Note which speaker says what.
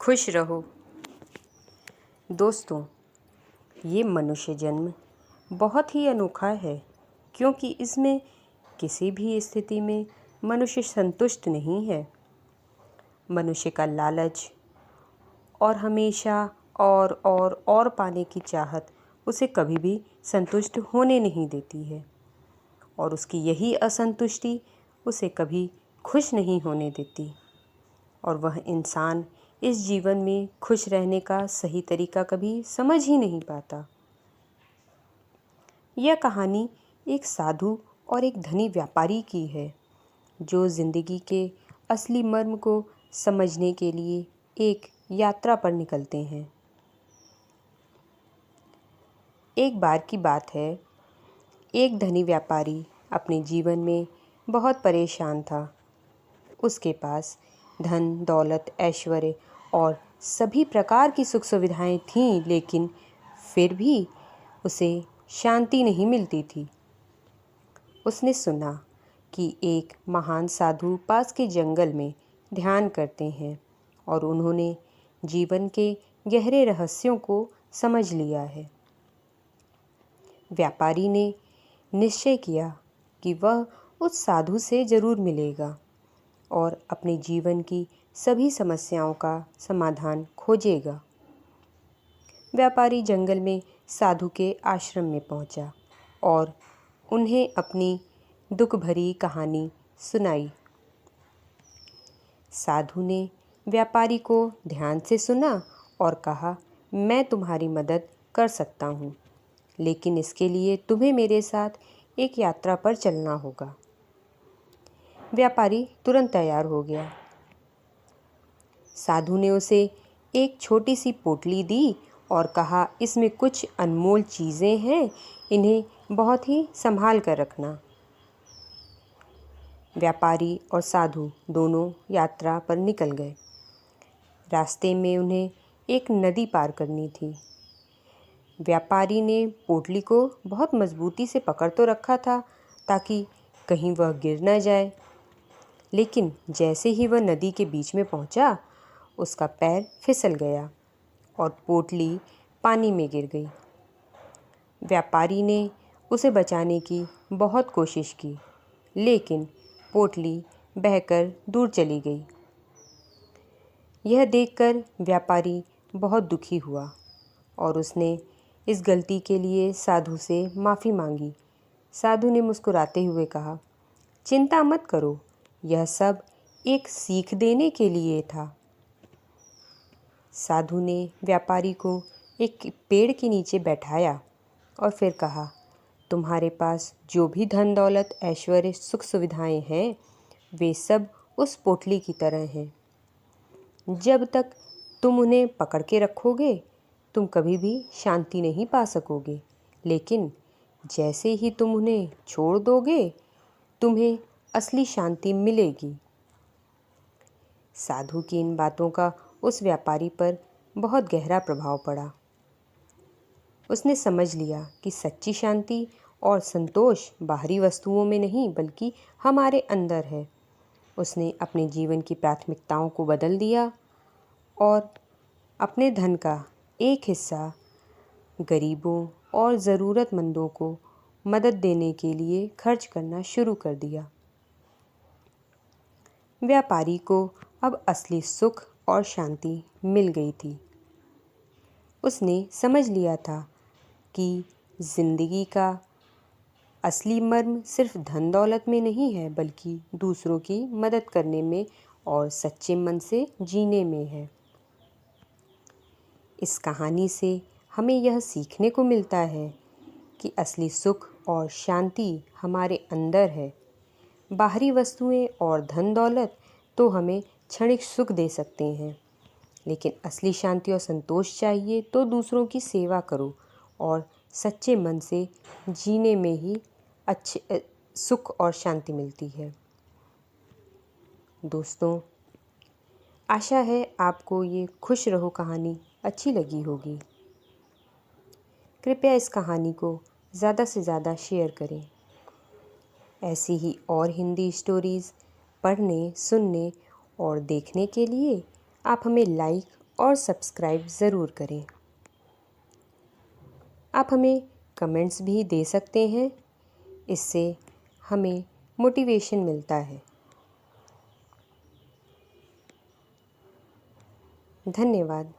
Speaker 1: खुश रहो। दोस्तों, ये मनुष्य जन्म बहुत ही अनोखा है, क्योंकि इसमें किसी भी स्थिति में मनुष्य संतुष्ट नहीं है। मनुष्य का लालच और हमेशा और पाने की चाहत उसे कभी भी संतुष्ट होने नहीं देती है, और उसकी यही असंतुष्टि उसे कभी खुश नहीं होने देती, और वह इंसान इस जीवन में खुश रहने का सही तरीका कभी समझ ही नहीं पाता। यह कहानी एक साधु और एक धनी व्यापारी की है, जो जिंदगी के असली मर्म को समझने के लिए एक यात्रा पर निकलते हैं। एक बार की बात है, एक धनी व्यापारी अपने जीवन में बहुत परेशान था। उसके पास धन, दौलत, ऐश्वर्य और सभी प्रकार की सुख सुविधाएं थीं, लेकिन फिर भी उसे शांति नहीं मिलती थी। उसने सुना कि एक महान साधु पास के जंगल में ध्यान करते हैं और उन्होंने जीवन के गहरे रहस्यों को समझ लिया है। व्यापारी ने निश्चय किया कि वह उस साधु से जरूर मिलेगा और अपने जीवन की सभी समस्याओं का समाधान खोजेगा। व्यापारी जंगल में साधु के आश्रम में पहुंचा और उन्हें अपनी दुख भरी कहानी सुनाई। साधु ने व्यापारी को ध्यान से सुना और कहा, मैं तुम्हारी मदद कर सकता हूँ, लेकिन इसके लिए तुम्हें मेरे साथ एक यात्रा पर चलना होगा। व्यापारी तुरंत तैयार हो गया। साधु ने उसे एक छोटी सी पोटली दी और कहा, इसमें कुछ अनमोल चीज़ें हैं, इन्हें बहुत ही संभाल कर रखना। व्यापारी और साधु दोनों यात्रा पर निकल गए। रास्ते में उन्हें एक नदी पार करनी थी। व्यापारी ने पोटली को बहुत मजबूती से पकड़ तो रखा था ताकि कहीं वह गिर न जाए, लेकिन जैसे ही वह नदी के बीच में पहुंचा, उसका पैर फिसल गया और पोटली पानी में गिर गई। व्यापारी ने उसे बचाने की बहुत कोशिश की, लेकिन पोटली बहकर दूर चली गई। यह देखकर व्यापारी बहुत दुखी हुआ और उसने इस गलती के लिए साधु से माफ़ी मांगी। साधु ने मुस्कुराते हुए कहा, चिंता मत करो, यह सब एक सीख देने के लिए था। साधु ने व्यापारी को एक पेड़ के नीचे बैठाया और फिर कहा, तुम्हारे पास जो भी धन दौलत, ऐश्वर्य, सुख सुविधाएं हैं, वे सब उस पोटली की तरह हैं। जब तक तुम उन्हें पकड़ के रखोगे, तुम कभी भी शांति नहीं पा सकोगे, लेकिन जैसे ही तुम उन्हें छोड़ दोगे, तुम्हें असली शांति मिलेगी। साधु की इन बातों का उस व्यापारी पर बहुत गहरा प्रभाव पड़ा। उसने समझ लिया कि सच्ची शांति और संतोष बाहरी वस्तुओं में नहीं, बल्कि हमारे अंदर है। उसने अपने जीवन की प्राथमिकताओं को बदल दिया और अपने धन का एक हिस्सा गरीबों और ज़रूरतमंदों को मदद देने के लिए खर्च करना शुरू कर दिया। व्यापारी को अब असली सुख और शांति मिल गई थी। उसने समझ लिया था कि जिंदगी का असली मर्म सिर्फ धन दौलत में नहीं है, बल्कि दूसरों की मदद करने में और सच्चे मन से जीने में है। इस कहानी से हमें यह सीखने को मिलता है कि असली सुख और शांति हमारे अंदर है। बाहरी वस्तुएं और धन दौलत तो हमें क्षणिक सुख दे सकते हैं, लेकिन असली शांति और संतोष चाहिए तो दूसरों की सेवा करो और सच्चे मन से जीने में ही अच्छे सुख और शांति मिलती है। दोस्तों, आशा है आपको ये खुश रहो कहानी अच्छी लगी होगी। कृपया इस कहानी को ज़्यादा से ज़्यादा शेयर करें। ऐसी ही और हिंदी स्टोरीज़ पढ़ने, सुनने और देखने के लिए आप हमें लाइक और सब्सक्राइब ज़रूर करें। आप हमें कमेंट्स भी दे सकते हैं, इससे हमें मोटिवेशन मिलता है। धन्यवाद।